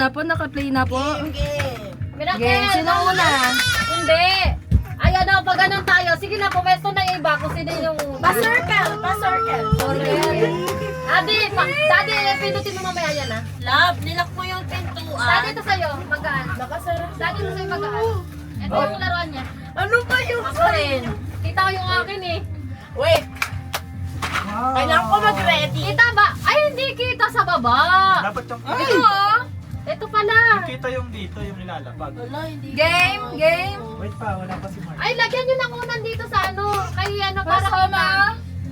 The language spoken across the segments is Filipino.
Na po, naka-play na po. Game. Sino una? Hindi. Ayan na, pag ganun tayo. Sige na, pumesto na yung iba kung sino yung... Pa-circle. Daddy, pinutin mo mamaya yan ah. Love, nilak mo yung pintuan. Daddy, ito sa'yo, magaan. Daddy, ito sa'yo, magaan. Ito yung laruan niya. Ano ba yung Ako rin. Kita ko yung akin eh. Wait. Kailangan ko mag-ready. Kita ba? Ay, hindi kita sa baba. Dapat yung Ito oh. Ito pala. kita yung dito, yung nilalapag. Wala, hindi. Game. Wait pa, wala pa si Mark. Ay, lagyan nyo ng unan dito sa ano. Kay ano, para kita.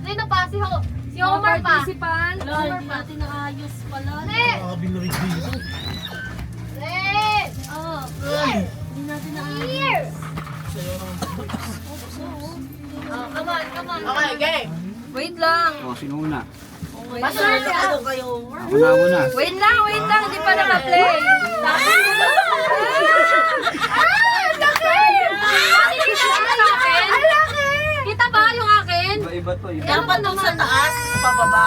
Sino pa? Si Homer pa. Participan. Wala, hindi natin naayos pala. Ne! Binurig dito. Ne! Oh, hindi natin naayos. Here! Oh, come on. Okay, game. Wait lang. O, sino una? Pa-circle. Ano kayo? Ako na una. Wait lang. Hindi pa naka-play. Kita ba yung akin? Iba-iba to. Iba. Dapat nung sa taas, pababa.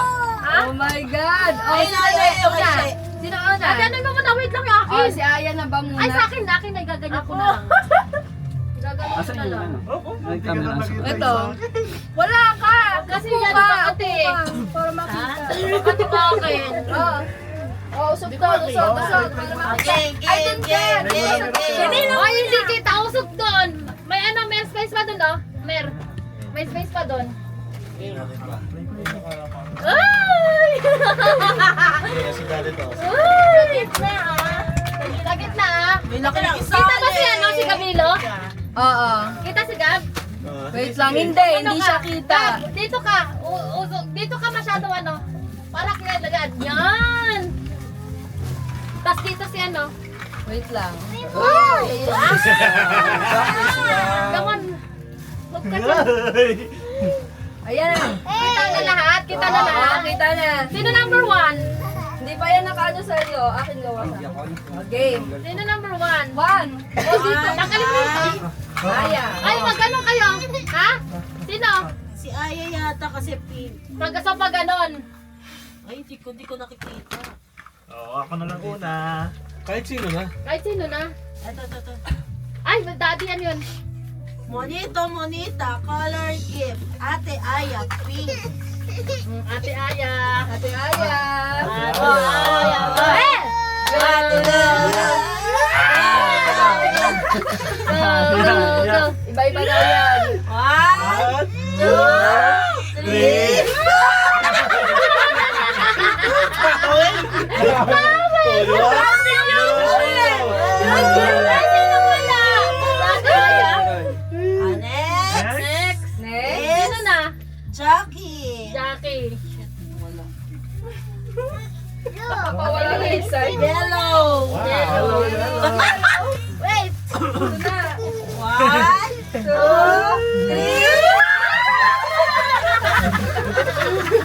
Oh my God. Oh, Ay, una. ay. Sino una? Ate, ano mo na? Wait lang yung Oh, akin. si Aya na ba muna? Ay, sa akin ay gaganyan ko na lang. Gaganyan ko Asan na yung lang. ano? Nag-camera sa Ito. Wala ka. Kasi Upo yan, ka, bakit eh? upo ka, para makita. Bakit yung akin? Oh, usog to. Para makita. Ay, dun ka. Ay, hindi kita. Usog doon. May ano, may space pa doon, no? May space pa doon. Ay! Si Daddy to. Sa gitna, ah. Sa gitna, ah. May nakikinig Kita ba si ano, si Camilo? Oo. Kita si Gab? Wait lang. Hindi Ano siya ka? kita. Gab, dito ka. Dito ka masyado ano. Para kinalagad. Yan! Tapos dito si ano. Wait lang. Come on. Huwag ka dyan. Ayan na. Kita na lahat. Kita na lahat. Kita na. Sino number one? Hindi pa yan nakaano sa'yo. Akin gawa sa. Game. Sino number one? One. O dito. Tanggalin mo yung... Aya. Ay, magano kayo? Ha? Sino? Si Aya yata kasi pink. Magkasa pa ganon. Ay, hindi ko nakikita. Oo, ako na lang una. Kahit sino na. Kahit sino na. Ito. Ay, daddy yan yun. Monita, color gift. Ate Aya, pink. Ate Aya. Ate Aya. Ate Aya. Eh! Ate Aya. Go. Iba-iba daw yan. 1, 2, 3. Next. Next. Sino na? Jackie. Jackie. Papawala na yung side. Yellow. Wait. Ito na. 1, 2, 3.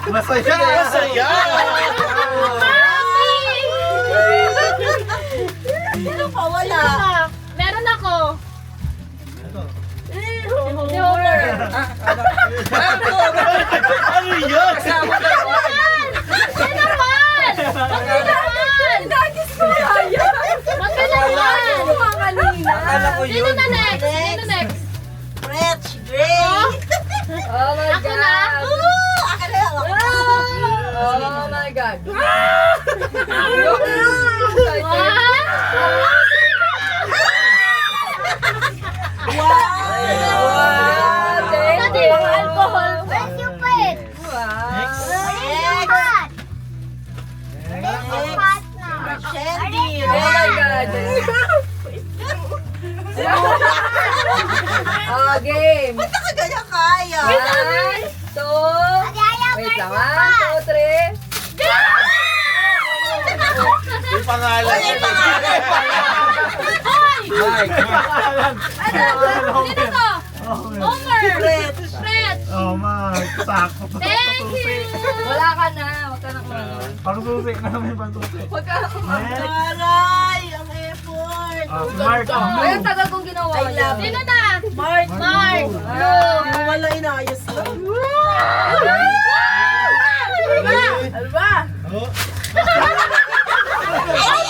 Masaya! Sino pa wala? Meron ako. Si Homer. Ano yun? Sino naman? Magkalaman. Magkalaman. Kanina. Sino na next? Sino next? Rich, gray. Oh my Ako na. God. Akin na lang. Oh my God. Wow. Dati mga alcohol. Where's your plate? Next. Shandy. Oh my God. Oh, game. Ba't nakaganyan kaya? 1, 2, wait lang. 1, 2, 3. Yung pangalan. Ano yung pangalan? Mike. Sino to? Homer. Rich. Fred. Oh, Mark. Sakto. Thank you. Wala ka na. Huwag ka na kumano. Pangsusi na naman yung pangsusi. Huwag ka na kumano. Next. Aray, ang effort. Oh, si Mark. Ay, ang tagal kong ginawa I yan. love Sino na? Mark. Mark. Wala inayos ko. Alba! Oh. Ay,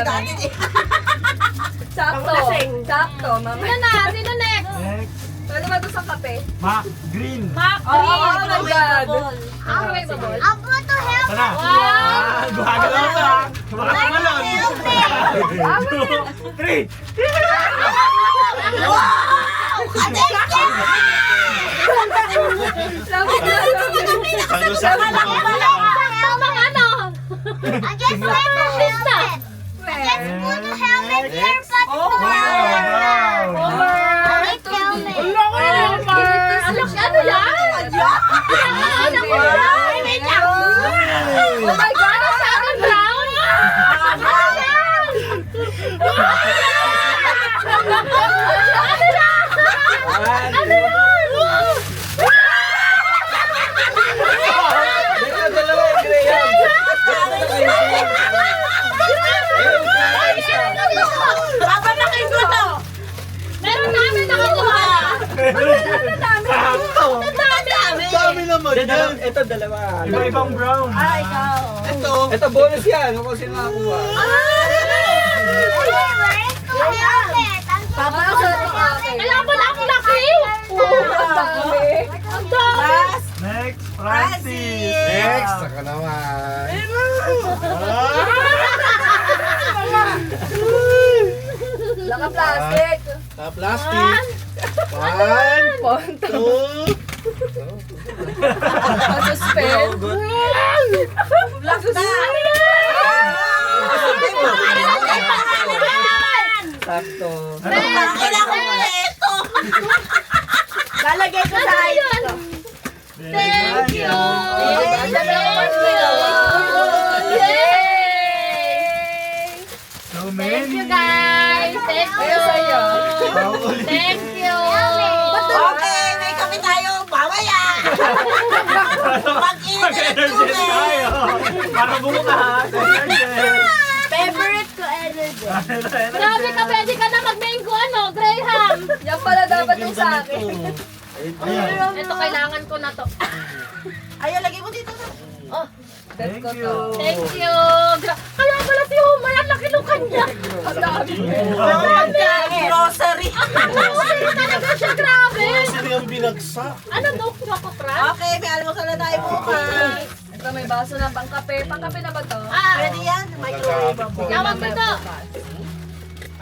dati. Sakto. Sakto, mama. Sino na? Sino next? Next. Pwede ba ito sa kape? Mac Green. Mac Oh my Green. God. Microwavable. Tara. Ah, gumagalaw ka. Makakamalon. 2, 3. Tamang ano? Pista. Ano yan? Ano ko yan? Oh my God! Ano sa akin, brown? Ano yan? Ano yan? Ano yan? Dito dalawa yung Graham. Meron namin nakakuha. Sakto. Dami naman yan. Ito dalawa. Iba-ibang brown. Ito bonus yan. Kung sino nakakuha. Papa, ang sarap ng akin. Kailangan ba na akong laki? Ang dami. Next, Francis. Next, saka naman. Laka-plastic. Plastic. 1, Ponto. 2. Pasuspend. Sakto. Lalagay ko sa Ayun. Thank you. So Thank many. you guys. Thank you. Ayun sa'yo. Thank you. Okay, may kami tayo. Mamaya. Mag-energy tayo. Para bukas. Energy. Favorite ko energy. Grabe ka, pwede ka na mag-mango ano, Graham. Yan pala dapat yung sa akin. Ayan. Ito, kailangan ko na to. Ay, lagay mo dito. That's Thank ko you. to. Thank you. Kaya pala si Homer, ang laki nung kanya. Ang dami. Grocery. Grabe talaga siya, grabe. Sino yung binagsak? Ano to, Choco Crunch? Okay, may almusal na tayo bukas. Ito may baso na pangkape. Pangkape na ba to? Ah, Pwede yan. Microwave. tawag mo to.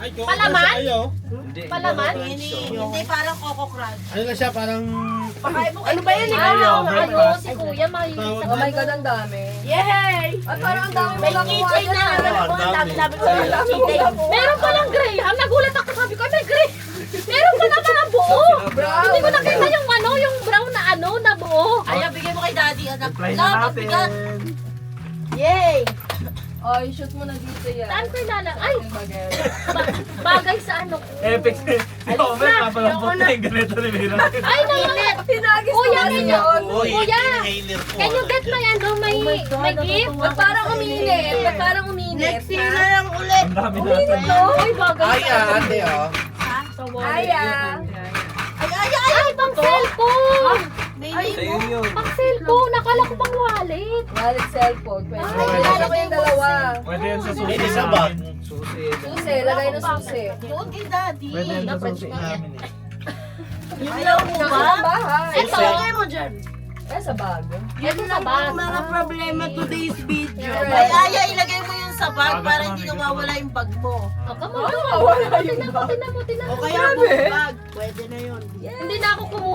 Palaman? Hindi. Palaman? Hindi parang Coco Crunch. Ano na siya, parang... Ano ba yun? Ano, breakfast. si Kuya mahilig sa Oh my God, ang dami. Yay! At parang ang dami mo May nakuha keychain na naman dyan. ako. Ang dami-dami ko Ang ng dami mo keychain. nakuha. Meron palang Graham, nagulat ako, sabi ko, ay may Graham. Meron pa naman ang buo. Brown. Hindi ko nakita yung ano, yung brown na ano, na buo. Ay, bigay mo kay daddy. Anak. Apply na natin. Bigat. Yay! Ay, shoot mo na dito yan. Saan ko ilalang? Ay, Yung bagay. bagay sa ano ko. Epic. Yo, may papalampot na yung ganito ni Mira. Ay, nainit. Pinagis Kuya, naman can yun. Kuya, inhaler ko. can you get my ano, may gift? Ba't parang uminit? Ba't parang uminit? Next year na lang ulit. Ang dami natin. Ay, bagay Ay, sa ano. ate, oh. Sa wallet. Ay, ah. Ay, pang cellphone. Sa'yo yun. Pang cellphone. Nakala ko pang wallet. Wallet cellphone. Pwede. Ay, Kilala ko yung dalawa. Pwede yan sa susi Hindi sa bag. namin. Susi. Susi, lagay na susi. Doon kay daddy. Pwede yan sa susi namin eh. Ayaw mo Sa ba? bahay. Ito. Ilagay mo dyan. Eh, sa bag. Ito sa bag. Mga problema today's video. Ay, Ay, ilagay mo yun sa bag para hindi nawawala yung bag mo. Oh, come on. Wala yung Tinan mo, tinan mo, tinan mo. O kaya Grabe. bag. Pwede na yun. Hindi na ako kumuha